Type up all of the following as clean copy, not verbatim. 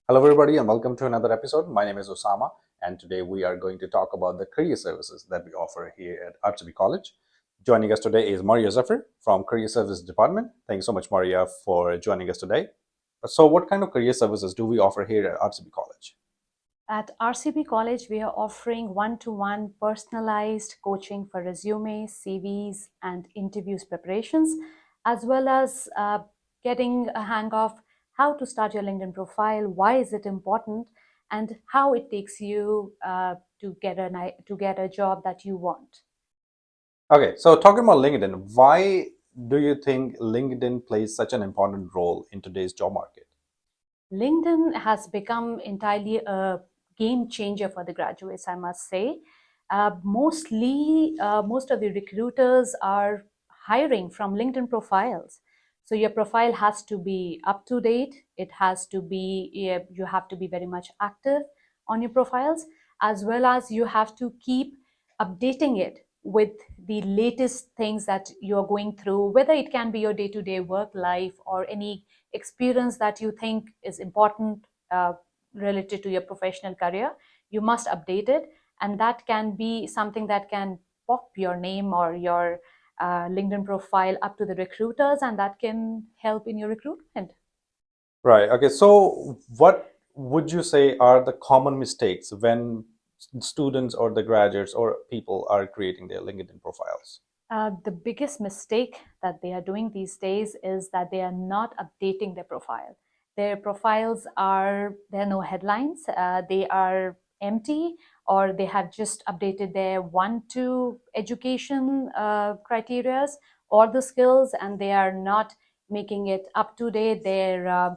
Hello, everybody, and welcome to another episode. My name is Osama, and today we are going to talk about the career services that we offer here at RCB College. Joining us today is Mariya Zafar from Career Service Department. Thank you so much, Mariya, for joining us today. So, what kind of career services do we offer here at RCB College? At RCB College, we are offering one-to-one personalized coaching for resumes, CVs, and interviews preparations, as well as getting a hang of how to start your LinkedIn profile, why is it important, and how it takes you to get a job that you want. Okay, so talking about LinkedIn, why do you think LinkedIn plays such an important role in today's job market? LinkedIn has become entirely a game changer for the graduates, I must say. Most of the recruiters are hiring from LinkedIn profiles. So your profile has to be up to date. It has to be, you have to be very much active on your profiles, as well as you have to keep updating it with the latest things that you're going through, whether it can be your day-to-day work life or any experience that you think is important related to your professional career. You must update it, and that can be something that can pop your name or your LinkedIn profile up to the recruiters, and that can help in your recruitment. Right. Okay. So, what would you say are the common mistakes when students or the graduates or people are creating their LinkedIn profiles? The biggest mistake that they are doing these days is that they are not updating their profile. Their profiles there are no headlines, they are empty, or they have just updated their one, two education criterias or the skills, and they are not making it up to date. Their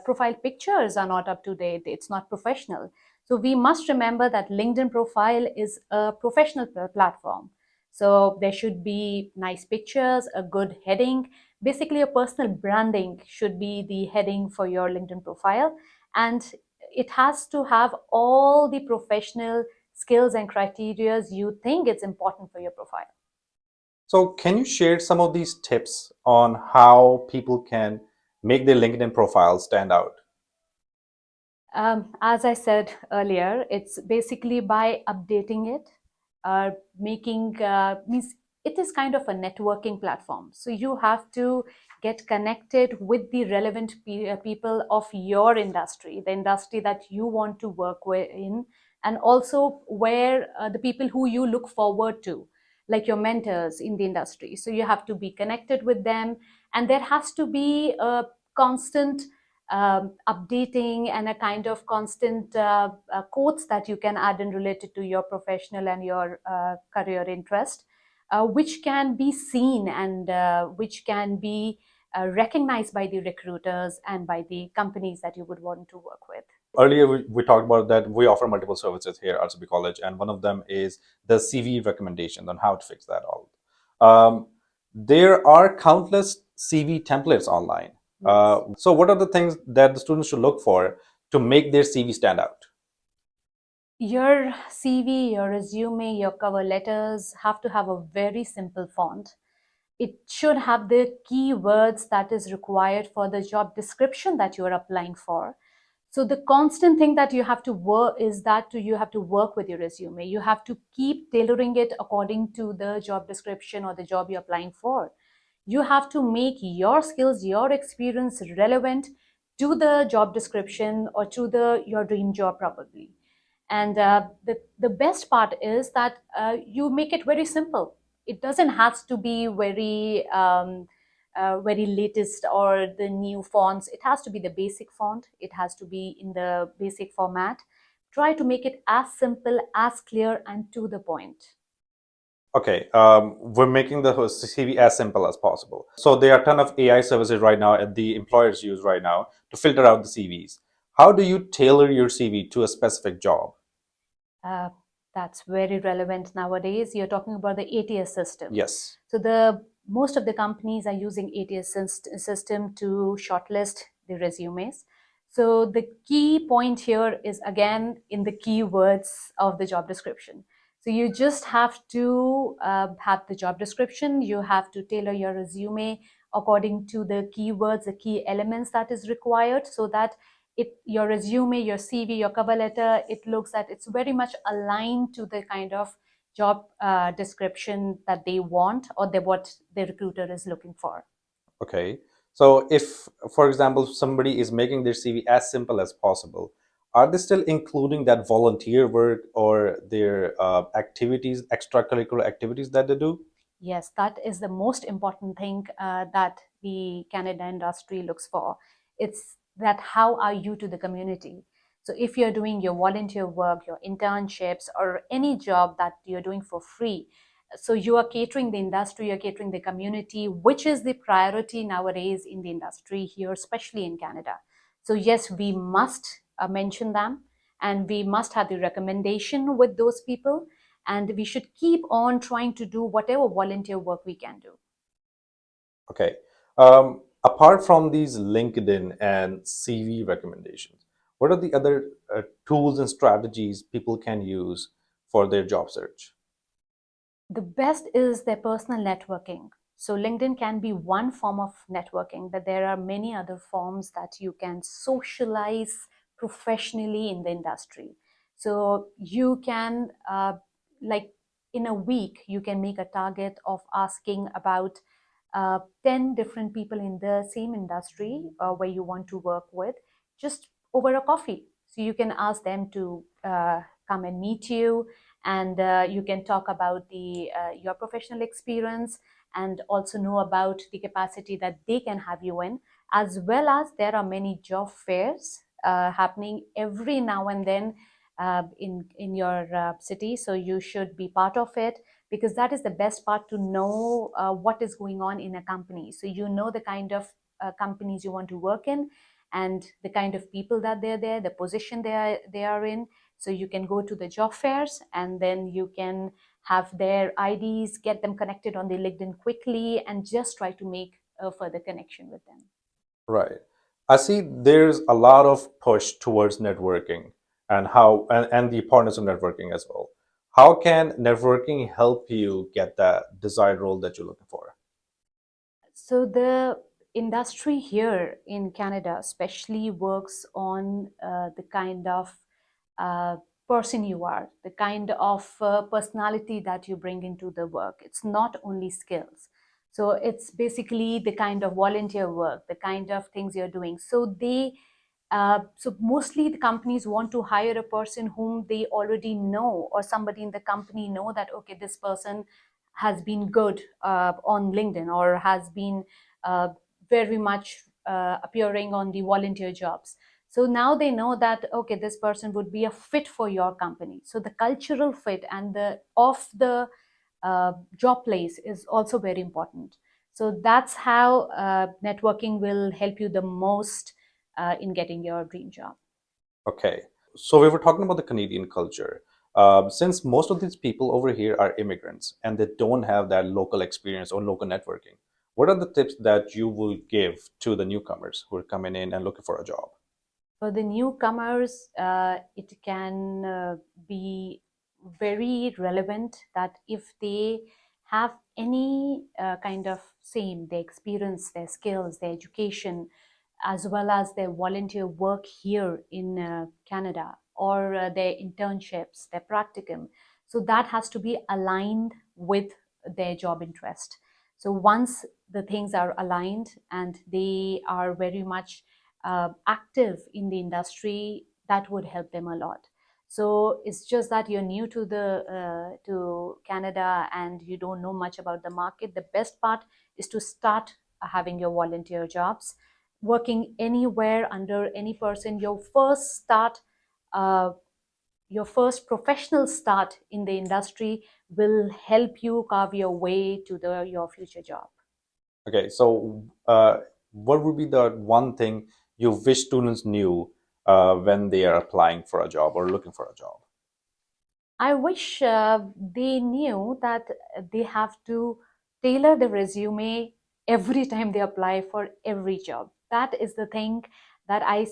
profile pictures are not up to date. It's not professional. So we must remember that LinkedIn profile is a professional platform, so there should be nice pictures, a good heading. Basically, your personal branding should be the heading for your LinkedIn profile. And it has to have all the professional skills and criteria you think it's important for your profile. So, can you share some of these tips on how people can make their LinkedIn profile stand out? As I said earlier, it's basically by updating it, making means it is kind of a networking platform. So you have to get connected with the relevant people of your industry, the industry that you want to work in, and also where the people who you look forward to, like your mentors in the industry. So you have to be connected with them, and there has to be a constant updating and a kind of constant quotes that you can add in related to your professional and your career interest, which can be seen and which can be recognized by the recruiters and by the companies that you would want to work with. Earlier, we talked about that we offer multiple services here at RCB College, and one of them is the CV recommendations on how to fix that all. Um, there are countless CV templates online. Yes. So, what are the things that the students should look for to make their CV stand out? Your CV, your resume, your cover letters have to have a very simple font. It should have the keywords that is required for the job description that you are applying for. So the constant thing that you have to work is that you have to work with your resume. You have to keep tailoring it according to the job description or the job you're applying for. You have to make your skills, your experience relevant to the job description or to your dream job probably. And the best part is that you make it very simple. It doesn't have to be very latest or the new fonts. It has to be the basic font. It has to be in the basic format. Try to make it as simple, as clear, and to the point. Okay, we're making the CV as simple as possible. So there are a ton of AI services right now that the employers use right now to filter out the CVs. How do you tailor your CV to a specific job? Uh, that's very relevant nowadays. You're talking about the ATS system. Yes. So the most of the companies are using ATS system to shortlist the resumes. So the key point here is again in the keywords of the job description. So you just have to have the job description. You have to tailor your resume according to the keywords, the key elements that is required, so that your resume, your CV, your cover letter, it looks at it's very much aligned to the kind of job description that they want, or what the recruiter is looking for. Okay. So if, for example, somebody is making their CV as simple as possible, are they still including that volunteer work or their activities, extracurricular activities that they do? Yes, that is the most important thing that the Canada industry looks for. It's that how are you to the community? So if you're doing your volunteer work, your internships, or any job that you're doing for free, so you are catering the industry, you're catering the community, which is the priority nowadays in the industry here, especially in Canada. So yes, we must mention them, and we must have the recommendation with those people, and we should keep on trying to do whatever volunteer work we can do. Okay. Apart from these LinkedIn and CV recommendations, what are the other tools and strategies people can use for their job search? The best is their personal networking. So LinkedIn can be one form of networking, but there are many other forms that you can socialize professionally in the industry. So you can, like in a week, you can make a target of asking about 10 different people in the same industry where you want to work with, just over a coffee. So you can ask them to come and meet you, and you can talk about your professional experience, and also know about the capacity that they can have you in, as well as there are many job fairs happening every now and then in your city, so you should be part of it, because that is the best part, to know what is going on in a company, so you know the kind of companies you want to work in, and the kind of people that they're there, the position they are in. So you can go to the job fairs, and then you can have their IDs, get them connected on the LinkedIn quickly, and just try to make a further connection with them. Right. I see there's a lot of push towards networking and and the importance of networking as well. How can networking help you get that desired role that you're looking for? So the industry here in Canada especially works on the kind of uh, person you are, the kind of personality that you bring into the work. It's not only skills. So it's basically the kind of volunteer work, the kind of things you're doing. So mostly the companies want to hire a person whom they already know, or somebody in the company know that, okay, this person has been good on LinkedIn, or has been uh, very much appearing on the volunteer jobs. So now they know that, okay, this person would be a fit for your company. So the cultural fit and the of the job place is also very important. So that's how networking will help you the most in getting your dream job. Okay. So we were talking about the Canadian culture. Since most of these people over here are immigrants and they don't have that local experience or local networking, what are the tips that you will give to the newcomers who are coming in and looking for a job? For the newcomers, it can be very relevant that if they have any kind of same, their experience, their skills, their education, as well as their volunteer work here in Canada, or their internships, their practicum. So that has to be aligned with their job interest. So once the things are aligned and they are very much active in the industry, that would help them a lot. So it's just that you're new to the to Canada and you don't know much about the market. The best part is to start having your volunteer jobs, working anywhere under any person. Uh, your first professional start in the industry will help you carve your way to your future job. Okay, so what would be the one thing you wish students knew when they are applying for a job or looking for a job? I wish they knew that they have to tailor the resume every time they apply for every job. That is the thing that I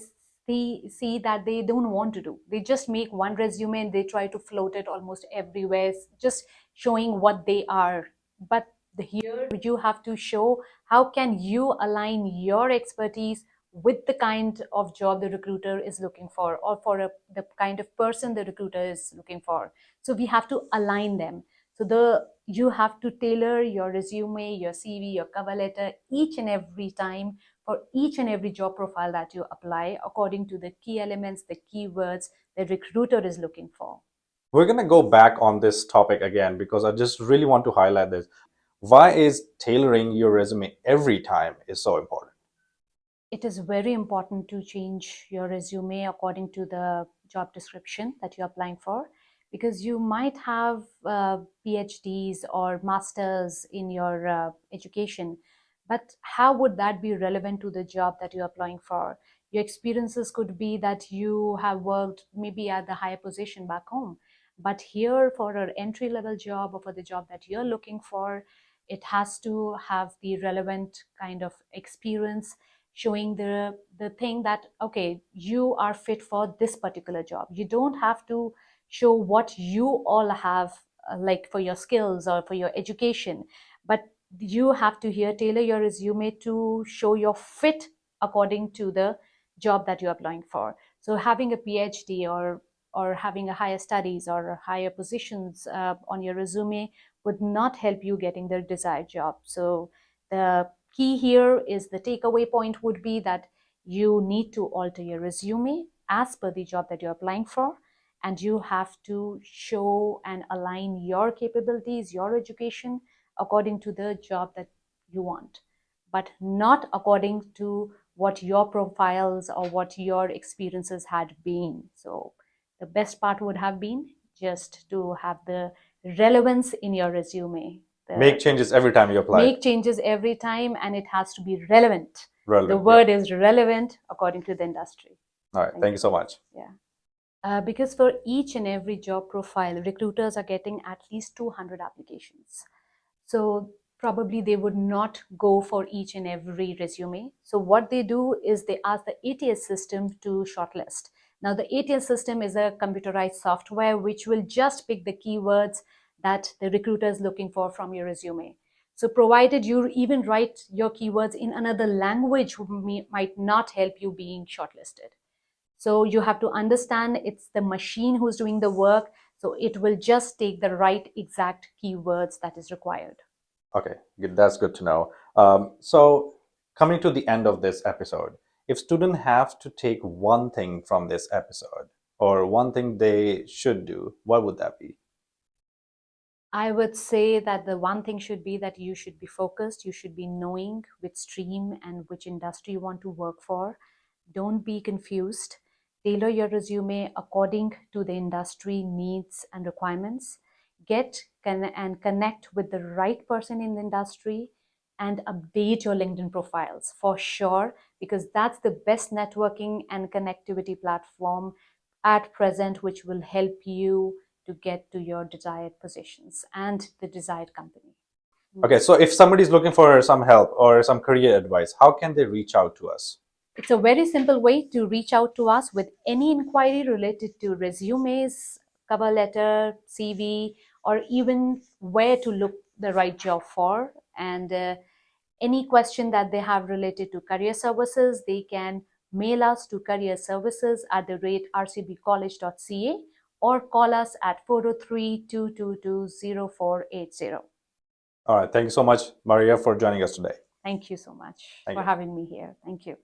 see that they don't want to do. They just make one resume and they try to float it almost everywhere, just showing what they are. But here you have to show how can you align your expertise with the kind of job the recruiter is looking for, or for the kind of person the recruiter is looking for. So we have to align them. So you have to tailor your resume, your CV, your cover letter each and every time for each and every job profile that you apply according to the key elements, the keywords the recruiter is looking for. We're going to go back on this topic again because I just really want to highlight this. Why is tailoring your resume every time is so important? It is very important to change your resume according to the job description that you're applying for, because you might have PhDs or masters in your education, but how would that be relevant to the job that you're applying for? Your experiences could be that you have worked maybe at the higher position back home, but here for an entry level job or for the job that you're looking for, it has to have the relevant kind of experience, showing the thing that, okay, you are fit for this particular job. You don't have to show what you all have, like for your skills or for your education, but you have to here tailor your resume to show your fit according to the job that you're applying for. So having a PhD or having a higher studies or higher positions on your resume would not help you getting the desired job. So the key here is, the takeaway point would be that you need to alter your resume as per the job that you're applying for, and you have to show and align your capabilities, your education according to the job that you want, but not according to what your profiles or what your experiences had been. So the best part would have been just to have the relevance in your resume. Make changes every time you apply. Make changes every time, and it has to be relevant. Relevant, the word is relevant according to the industry. All right, thank you so much. Yeah. Because for each and every job profile, recruiters are getting at least 200 applications. So probably they would not go for each and every resume. So what they do is they ask the ATS system to shortlist. Now the ATS system is a computerized software which will just pick the keywords that the recruiter is looking for from your resume. So provided you even write your keywords in another language, might not help you being shortlisted. So you have to understand it's the machine who's doing the work. So it will just take the right exact keywords that is required. Okay, good. That's good to know. So coming to the end of this episode, if students have to take one thing from this episode or one thing they should do, what would that be? I would say that the one thing should be that you should be focused. You should be knowing which stream and which industry you want to work for. Don't be confused. Tailor your resume according to the industry needs and requirements. And connect with the right person in the industry, and update your LinkedIn profiles for sure, because that's the best networking and connectivity platform at present, which will help you to get to your desired positions and the desired company. Okay, so if somebody's looking for some help or some career advice, how can they reach out to us? It's a very simple way to reach out to us with any inquiry related to resumes, cover letter, CV, or even where to look the right job for. And any question that they have related to career services, they can mail us to careerservices@rcbcollege.ca or call us at 403-222-0480. All right, thank you so much, Mariya, for joining us today. Thank you so much Thank for you. having me here. Thank you.